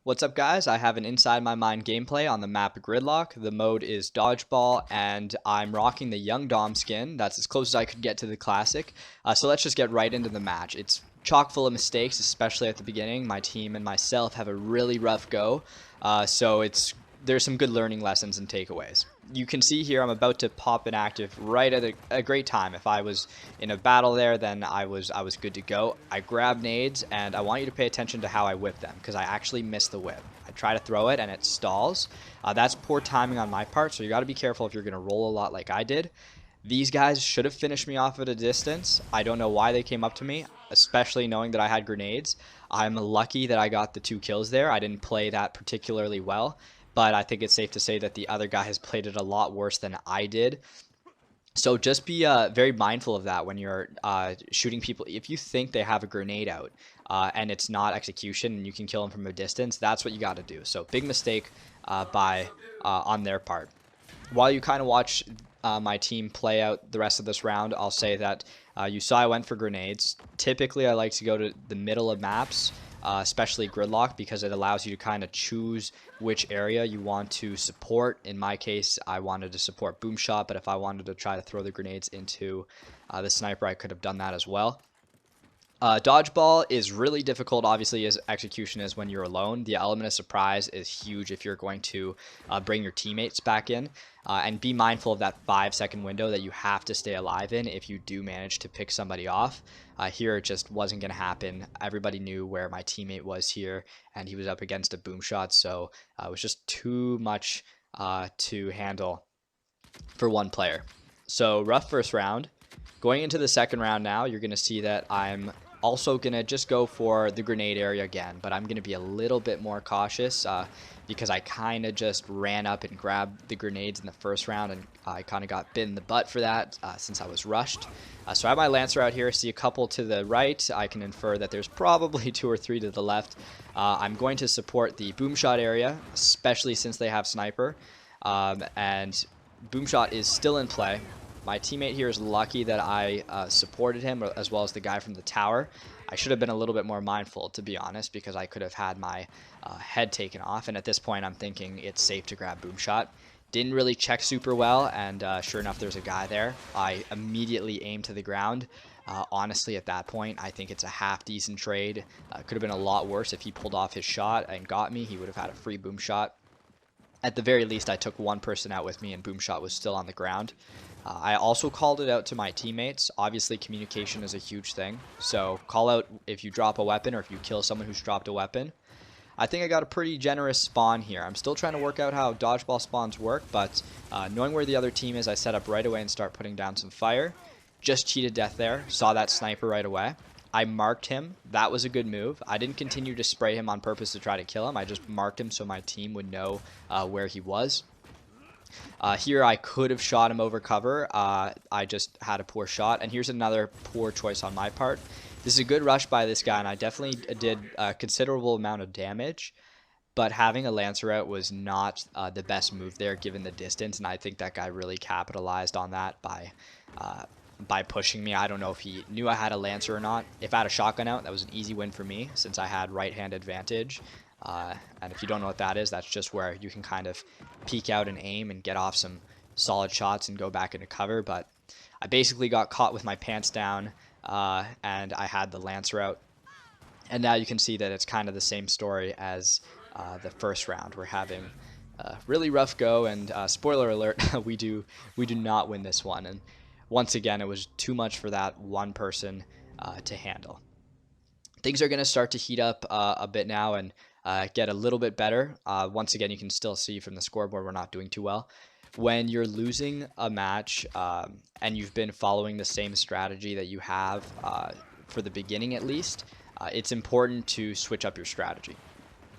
What's up, guys? I have an Inside My Mind gameplay on the map Gridlock. The mode is Dodgeball, and I'm rocking the Young Dom skin. That's as close as I could get to the Classic. So let's just get right into the match. It's chock full of mistakes, especially at the beginning. My team and myself have a really rough go, so there's some good learning lessons and takeaways. You can see here I'm about to pop an active right at a great time. If I was in a battle there, then I was good to go. I grab nades, and I want you to pay attention to how I whip them, because I actually missed the whip. I try to throw it, and it stalls. That's poor timing on my part, so you got to be careful if you're going to roll a lot like I did. These guys should have finished me off at a distance. I don't know why they came up to me, especially knowing that I had grenades. I'm lucky that I got the 2 kills there. I didn't play that particularly well, but I think it's safe to say that the other guy has played it a lot worse than I did. So just be very mindful of that when you're shooting people. If you think they have a grenade out and it's not execution and you can kill them from a distance, that's what you got to do. So big mistake on their part. While you kind of watch my team play out the rest of this round, I'll say that you saw I went for grenades. Typically, I like to go to the middle of maps, especially Gridlock, because it allows you to kind of choose which area you want to support. In my case, I wanted to support Boomshot, but if I wanted to try to throw the grenades into the sniper, I could have done that as well. Dodgeball is really difficult, obviously, as execution is when you're alone. The element of surprise is huge if you're going to bring your teammates back in. And be mindful of that 5-second window that you have to stay alive in if you do manage to pick somebody off. Here it just wasn't going to happen. Everybody knew where my teammate was here, and he was up against a Boomshot, so it was just too much to handle for one player. So rough first round. Going into the second round now, you're going to see that I'm also going to just go for the grenade area again, but I'm going to be a little bit more cautious because I kind of just ran up and grabbed the grenades in the first round, and I kind of got bit in the butt for that since I was rushed. So I have my Lancer out here. See a couple to the right. I can infer that there's probably 2 or 3 to the left. I'm going to support the Boomshot area, especially since they have Sniper, and Boomshot is still in play. My teammate here is lucky that I supported him, as well as the guy from the tower. I should have been a little bit more mindful, to be honest, because I could have had my head taken off. And at this point, I'm thinking it's safe to grab Boomshot. Didn't really check super well, and sure enough, there's a guy there. I immediately aimed to the ground. Honestly, at that point, I think it's a half-decent trade. Could have been a lot worse if he pulled off his shot and got me. He would have had a free Boomshot. At the very least, I took one person out with me, and Boomshot was still on the ground. I also called it out to my teammates. Obviously, communication is a huge thing. So call out if you drop a weapon or if you kill someone who's dropped a weapon. I think I got a pretty generous spawn here. I'm still trying to work out how dodgeball spawns work, but knowing where the other team is, I set up right away and start putting down some fire. Just cheated death there. Saw that sniper right away. I marked him. That was a good move. I didn't continue to spray him on purpose to try to kill him. I just marked him so my team would know where he was. Here I could have shot him over cover. I just had a poor shot, and here's another poor choice on my part. This is a good rush by this guy, and I definitely did a considerable amount of damage, but having a Lancer out was not the best move there given the distance, and I think that guy really capitalized on that by pushing me. I don't know if he knew I had a Lancer or not. If I had a shotgun out, that was an easy win for me since I had right-hand advantage. And if you don't know what that is, that's just where you can kind of peek out and aim and get off some solid shots and go back into cover. But I basically got caught with my pants down, and I had the Lancer out. And now you can see that it's kind of the same story as the first round. We're having a really rough go, and spoiler alert, we do not win this one. And once again, it was too much for that one person to handle. Things are going to start to heat up a bit now and get a little bit better. Once again, you can still see from the scoreboard we're not doing too well. When you're losing a match and you've been following the same strategy that you have for the beginning at least, it's important to switch up your strategy.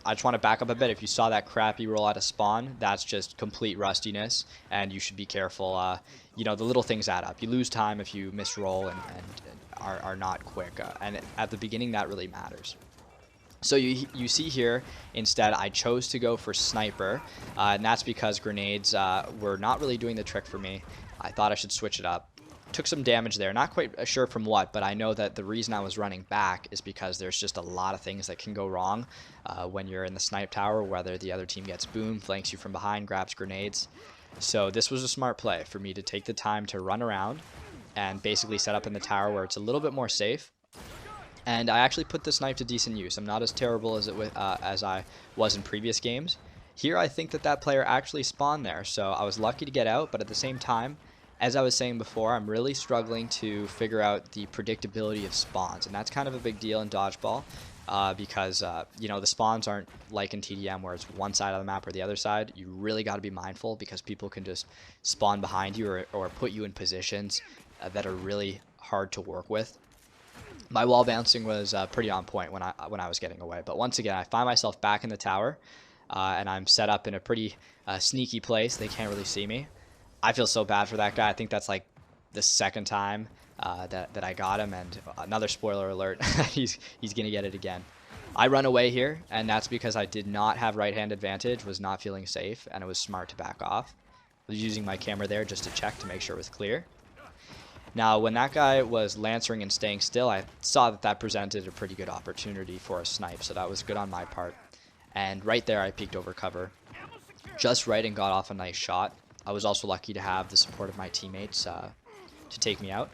I just want to back up a bit. If you saw that crappy roll out of spawn, that's just complete rustiness, and you should be careful. You know, the little things add up. You lose time if you misroll and are not quick, and at the beginning that really matters. So you see here, instead I chose to go for sniper, and that's because grenades were not really doing the trick for me. I thought I should switch it up. took some damage there. Not quite sure from what, but I know that the reason I was running back is because there's just a lot of things that can go wrong when you're in the snipe tower, whether the other team gets boomed, flanks you from behind, grabs grenades. So this was a smart play for me to take the time to run around and basically set up in the tower where it's a little bit more safe. And I actually put the snipe to decent use. I'm not as terrible as I was in previous games. Here I think that player actually spawned there, so I was lucky to get out, but at the same time, as I was saying before, I'm really struggling to figure out the predictability of spawns, and that's kind of a big deal in Dodgeball because, you know, the spawns aren't like in TDM where it's one side of the map or the other side. You really got to be mindful because people can just spawn behind you or put you in positions that are really hard to work with. My wall bouncing was pretty on point when I was getting away, but once again, I find myself back in the tower, and I'm set up in a pretty sneaky place. They can't really see me. I feel so bad for that guy. I think that's like the second time that I got him, and another spoiler alert, he's gonna get it again. I run away here, and that's because I did not have right-hand advantage, was not feeling safe, and it was smart to back off. I was using my camera there just to check to make sure it was clear. Now, when that guy was lancering and staying still, I saw that presented a pretty good opportunity for a snipe, so that was good on my part. And right there, I peeked over cover just right and got off a nice shot. I was also lucky to have the support of my teammates to take me out.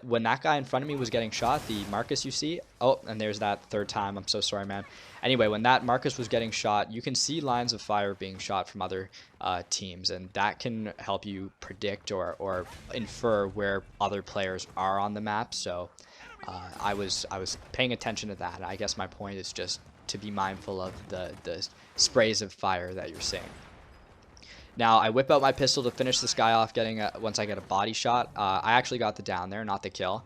When that guy in front of me was getting shot, the Marcus you see, oh, and there's that third time, I'm so sorry, man. Anyway, when that Marcus was getting shot, you can see lines of fire being shot from other teams, and that can help you predict or infer where other players are on the map. So I was paying attention to that. I guess my point is just to be mindful of the sprays of fire that you're seeing. Now, I whip out my pistol to finish this guy off once I get a body shot. I actually got the down there, not the kill.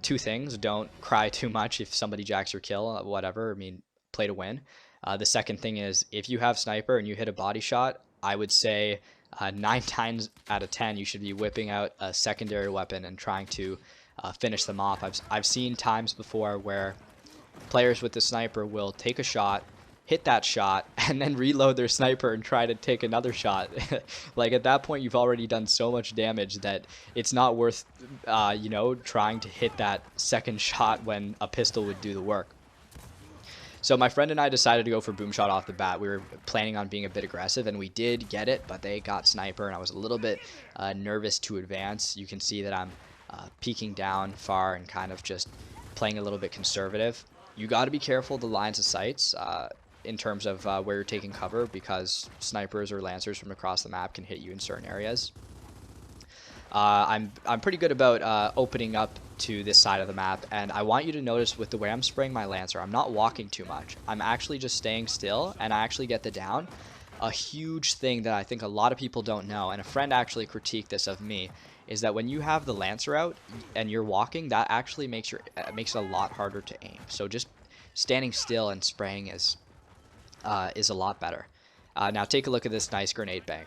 Two things. Don't cry too much if somebody jacks your kill, whatever. I mean, play to win. The second thing is, if you have sniper and you hit a body shot, I would say 9 times out of 10 you should be whipping out a secondary weapon and trying to finish them off. I've seen times before where players with the sniper will take a shot, hit that shot, and then reload their sniper and try to take another shot. Like, at that point, you've already done so much damage that it's not worth, you know, trying to hit that second shot when a pistol would do the work. So my friend and I decided to go for boom shot off the bat. We were planning on being a bit aggressive, and we did get it, but they got sniper, and I was a little bit nervous to advance. You can see that I'm peeking down far and kind of just playing a little bit conservative. You got to be careful of the lines of sights in terms of where you're taking cover, because snipers or lancers from across the map can hit you in certain areas. I'm pretty good about opening up to this side of the map, and I want you to notice with the way I'm spraying my lancer, I'm not walking too much. I'm actually just staying still, and I actually get the down. A huge thing that I think a lot of people don't know, and a friend actually critiqued this of me, is that when you have the lancer out and you're walking, that actually makes it a lot harder to aim. So just standing still and spraying is a lot better. Now take a look at this nice grenade bank.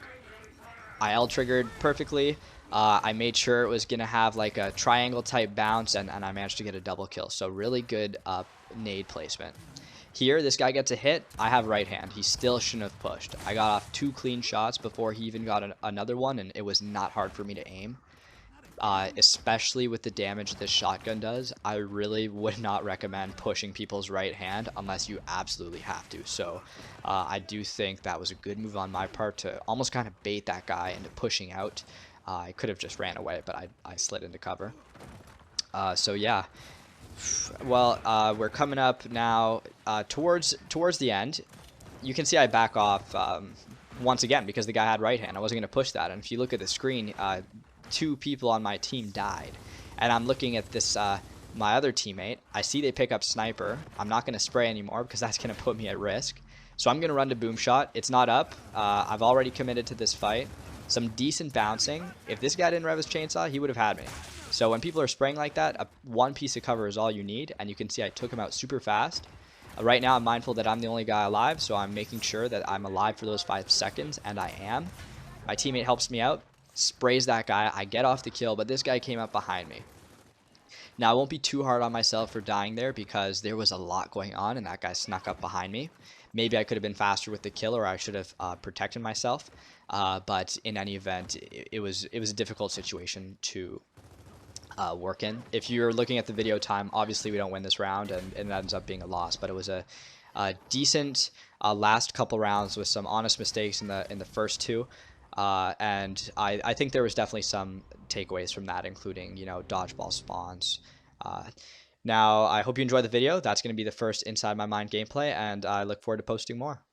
I L-triggered perfectly. I made sure it was going to have like a triangle type bounce, and I managed to get a double kill. So really good nade placement. Here, this guy gets a hit. I have right hand. He still shouldn't have pushed. I got off 2 clean shots before he even got another one, and it was not hard for me to aim. Especially with the damage this shotgun does, I really would not recommend pushing people's right hand unless you absolutely have to. So I do think that was a good move on my part to almost kind of bait that guy into pushing out. I could have just ran away, but I slid into cover. So yeah, well, we're coming up now towards the end. You can see I back off once again because the guy had right hand. I wasn't going to push that, and if you look at the screen, 2 people on my team died, and I'm looking at this my other teammate. I see they pick up sniper. I'm not going to spray anymore because that's going to put me at risk, so I'm going to run to boom shot. It's not up. I've already committed to this fight. Some decent bouncing. If this guy didn't rev his chainsaw, he would have had me. So when people are spraying like that, one piece of cover is all you need, and you can see I took him out super fast. Right now I'm mindful that I'm the only guy alive, so I'm making sure that I'm alive for those 5 seconds, and I am. My teammate helps me out, sprays that guy. I get off the kill, but this guy came up behind me. Now, I won't be too hard on myself for dying there because there was a lot going on, and that guy snuck up behind me. Maybe I could have been faster with the kill, or I should have protected myself. But in any event, it was a difficult situation to work in. If you're looking at the video time, obviously we don't win this round, and it ends up being a loss. But it was a decent last couple rounds with some honest mistakes in the first two. And I think there was definitely some takeaways from that, including, dodgeball spawns. Uh, Now, I hope you enjoyed the video. That's going to be the first Inside My Mind gameplay, and I look forward to posting more.